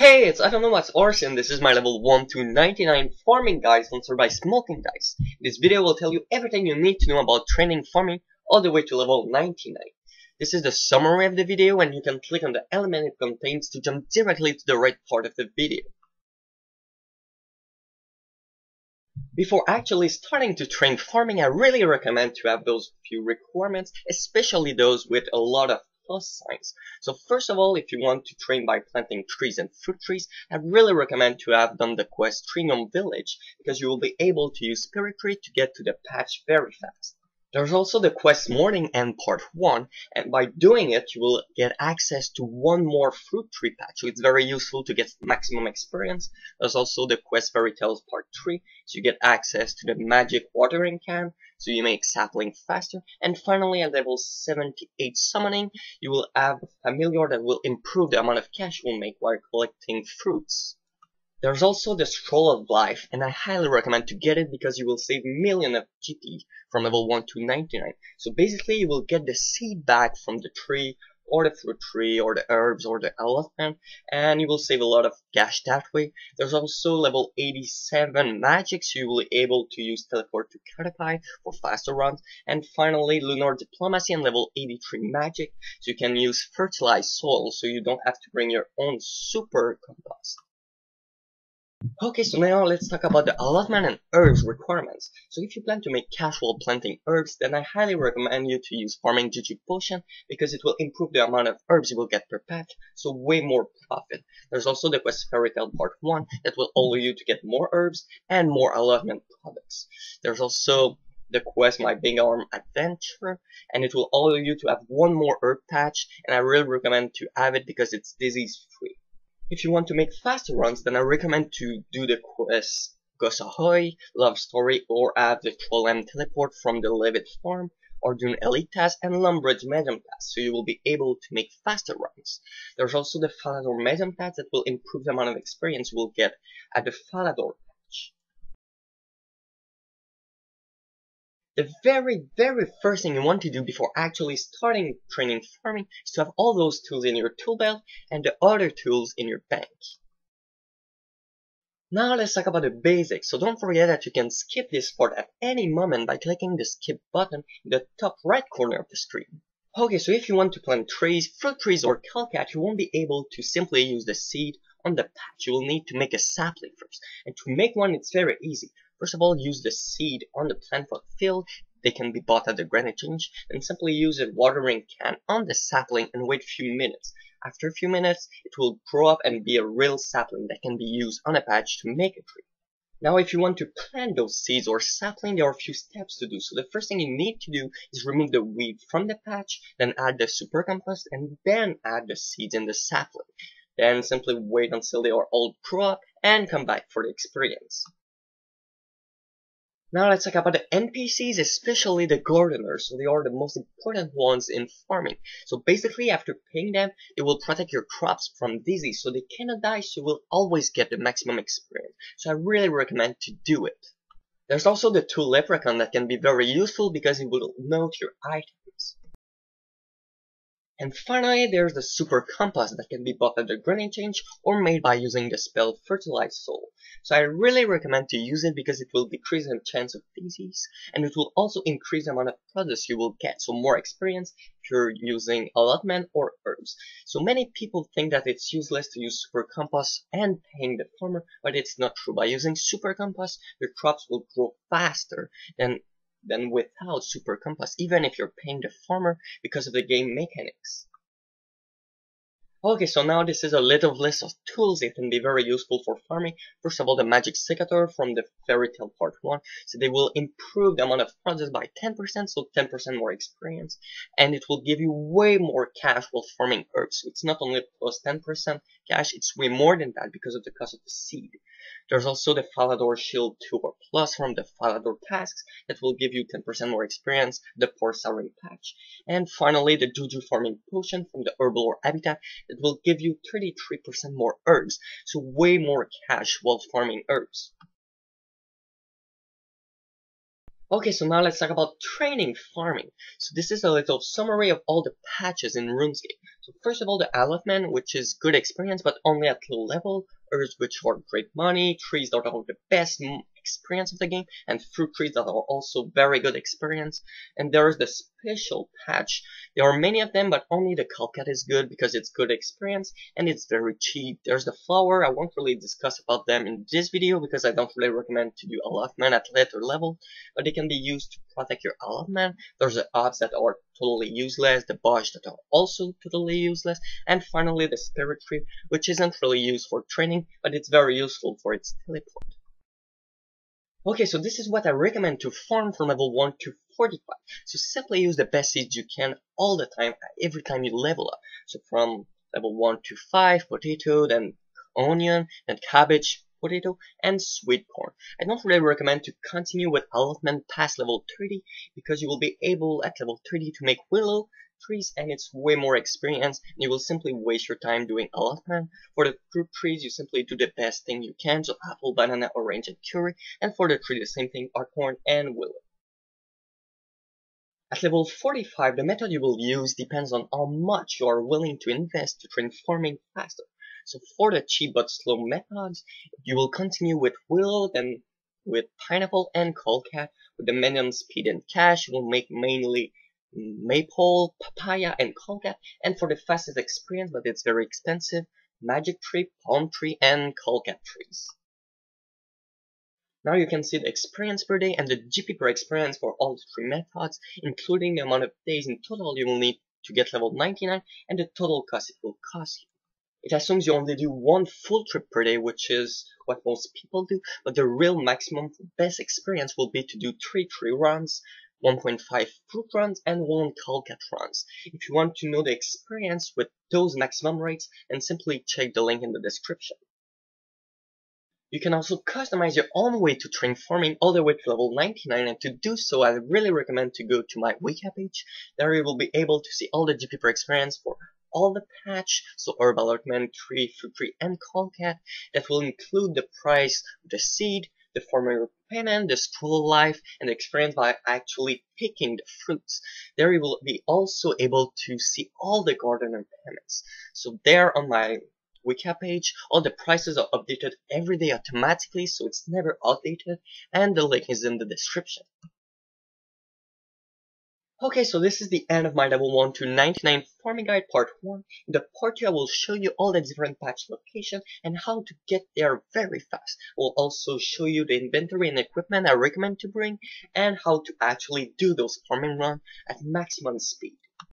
Hey, it's IdkWhatsRc and this is my level 1 to 99 farming guide sponsored by Smoking Dice. This video will tell you everything you need to know about training farming all the way to level 99. This is the summary of the video and you can click on the element it contains to jump directly to the right part of the video. Before actually starting to train farming, I really recommend to have those few requirements, especially those with a lot of plus signs. So first of all, if you want to train by planting trees and fruit trees, I really recommend to have done the quest Tree Gnome Village, because you will be able to use Spirit Tree to get to the patch very fast. There's also the quest Morning End Part 1, and by doing it, you will get access to one more fruit tree patch, so it's very useful to get maximum experience. There's also the quest Fairy Tales Part 3, so you get access to the magic watering can, so you make sapling faster. And finally, at level 78 summoning, you will have a familiar that will improve the amount of cash you will make while collecting fruits. There's also the Scroll of Life, and I highly recommend to get it because you will save millions of GP from level 1 to 99. So basically you will get the seed back from the tree, or the fruit tree, or the herbs, or the allotment, and you will save a lot of cash that way. There's also level 87 magic, so you will be able to use teleport to Caterpie for faster runs. And finally Lunar Diplomacy and level 83 magic, so you can use fertilized soil, so you don't have to bring your own super compost. Okay, so now let's talk about the allotment and herbs requirements. So if you plan to make cash while planting herbs, then I highly recommend you to use Farming Juju Potion because it will improve the amount of herbs you will get per patch, so way more profit. There's also the quest Fairy Tale Part 1 that will allow you to get more herbs and more allotment products. There's also the quest My Big Arm Adventure, and it will allow you to have one more herb patch, and I really recommend to have it because it's disease free. If you want to make faster runs, then I recommend to do the quest Gus Ahoy, Love Story, or have the Trollem Teleport from the Levitt Farm, or do an Elite Task and Lumbridge Medium Task, so you will be able to make faster runs. There's also the Falador Medium Task that will improve the amount of experience you will get at the Falador patch. The very first thing you want to do before actually starting training farming is to have all those tools in your tool belt and the other tools in your bank. Now let's talk about the basics, so don't forget that you can skip this part at any moment by clicking the skip button in the top right corner of the screen. Okay, so if you want to plant trees, fruit trees or Kelcat, you won't be able to simply use the seed on the patch. You will need to make a sapling first, and to make one it's very easy. First of all, use the seed on the plant pot field. They can be bought at the granite change, and simply use a watering can on the sapling and wait a few minutes. After a few minutes, it will grow up and be a real sapling that can be used on a patch to make a tree. Now if you want to plant those seeds or sapling, there are a few steps to do. So the first thing you need to do is remove the weed from the patch, then add the super compost, and then add the seeds in the sapling. Then simply wait until they are all grown up and come back for the experience. Now let's talk about the NPCs, especially the gardeners. So they are the most important ones in farming. So basically after paying them, they will protect your crops from disease, so they cannot die, so you will always get the maximum experience. So I really recommend to do it. There's also the tool leprechaun that can be very useful because it will note your items. And finally, there's the super compost that can be bought at the granite change or made by using the spell Fertilized Soul. So I really recommend to use it because it will decrease the chance of disease, and it will also increase the amount of produce you will get, so more experience if you're using allotment or herbs. So many people think that it's useless to use super compost and paying the farmer, but it's not true. By using super compost, your crops will grow faster than without super compost, even if you're paying the farmer because of the game mechanics. Okay, so now this is a little list of tools that can be very useful for farming. First of all, the magic secateur from the Fairy Tale Part 1. So they will improve the amount of produce by 10%, so 10% more experience. And it will give you way more cash while farming herbs. So it's not only plus 10% cash, it's way more than that because of the cost of the seed. There's also the Falador Shield 2 or Plus from the Falador Tasks that will give you 10% more experience, the Poor Souring Patch. And finally, the Juju Farming Potion from the Herbalore Habitat that will give you 33% more herbs, so way more cash while farming herbs. Okay, so now let's talk about training farming. So this is a little summary of all the patches in RuneScape. So first of all, the allotment, which is good experience, but only at low level. Herbs which are great money, trees that are the best experience of the game, and fruit trees that are also very good experience. And there is the special patch. There are many of them, but only the Calcat is good because it's good experience and it's very cheap. There's the flower. I won't really discuss about them in this video because I don't really recommend to do allotment at later level, but they can be used to protect your allotment. There's the ops that are totally useless, the bush that are also totally useless, and finally the spirit tree, which isn't really used for training, but it's very useful for its teleport. Okay, so this is what I recommend to farm from level 1 to 45. So simply use the best seeds you can all the time, every time you level up. So from level 1 to 5, potato, then onion, then cabbage, potato, and sweet corn. I don't really recommend to continue with allotment past level 30 because you will be able at level 30 to make willow trees and it's way more experience and you will simply waste your time doing allotment. For the fruit trees you simply do the best thing you can, so apple, banana, orange, and curry, and for the tree the same thing, acorn and willow. At level 45, the method you will use depends on how much you are willing to invest to train farming faster. So for the cheap but slow methods, you will continue with willow, then with pineapple and colcat. With the medium speed and cash, you will make mainly maple, papaya, and colcat. And for the fastest experience, but it's very expensive, magic tree, palm tree, and colcat trees. Now you can see the experience per day and the GP per experience for all the three methods, including the amount of days in total you will need to get level 99 and the total cost it will cost you. It assumes you only do one full trip per day, which is what most people do, but the real maximum for best experience will be to do 3 tree runs, 1.5 fruit runs, and 1 colcat runs. If you want to know the experience with those maximum rates, then simply check the link in the description. You can also customize your own way to train farming all the way to level 99, and to do so I really recommend to go to my Wiki page. There you will be able to see all the GP per experience for all the patch, so herb allotment, tree, fruit tree, and colcat. That will include the price of the seed, the farmer payment, the scroll life, and the experience by actually picking the fruits. There you will be also able to see all the gardener payments. So there on my Wiki page, all the prices are updated every day automatically, so it's never outdated, and the link is in the description. Okay, so this is the end of my level 1 to 99 farming guide part 1. In the part 2 I will show you all the different patch locations and how to get there very fast. I will also show you the inventory and equipment I recommend to bring and how to actually do those farming runs at maximum speed.